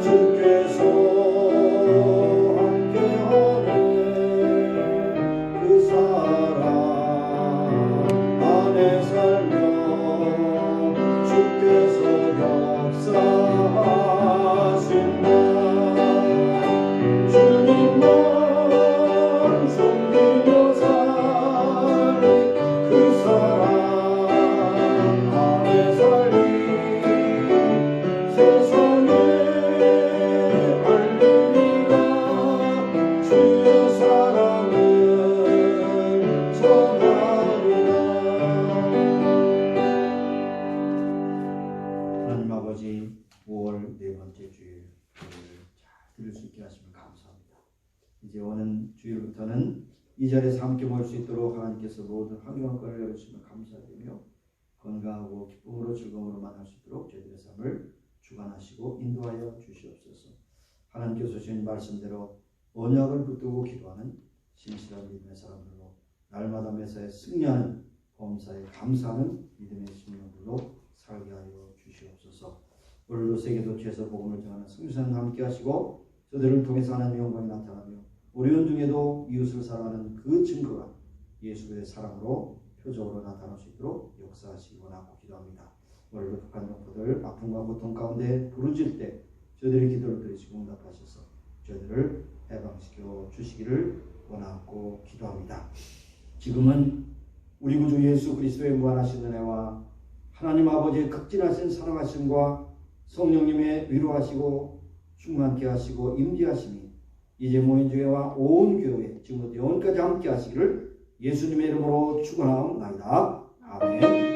주께서 함께하는 그 사랑 안에 살며 주께서 역사하신다. 주님만 섬기며 살리 그 사랑 안에 살리 세상에 알리리라. 주의 사랑을 전하리라. 하나님 아버지, 5월 네 번째 주일 잘 들을 수 있게 하시면 감사합니다. 이제 오는 주일부터는 이 자리에서 함께 모일 수 있도록 하나님께서 모든 환경권을 열어주시면 감사드리며 건강하고 기쁨으로 즐거움으로 만날 수 있도록 저희들의 삶을 주관하시고 인도하여 주시옵소서. 하나님께서 주신 말씀대로 언약을 붙들고 기도하는 신실한 믿음의 사람들로 날마다 매사에 승리하는 범사에 감사하는 믿음의 심령들로 살게 하여 주시옵소서. 오늘도 세계도처에서 복음을 전하는 성교사님 함께 하시고 저들을 통해서 하나님의 영광이 나타나며 어려운 중에도 이웃을 사랑하는 그 증거가 예수의 사랑으로 표적으로 나타날 수 있도록 역사하시기 원하고 기도합니다. 오늘도 북한 동포들 아픔과 고통 가운데 부르짖을 때 저들의 기도를 들으시고 응답하셔서 저들을 해방시켜 주시기를 원하고 기도합니다. 지금은 우리 구주 예수 그리스도의 무한하신 은혜와 하나님 아버지의 극진하신 사랑하심과 성령님의 위로하시고 충만케 하시고 임재하심이 이제 모인 교회와 온 교회 지금부터 영원까지 함께 하시기를 예수님의 이름으로 축원하옵나이다. 아멘.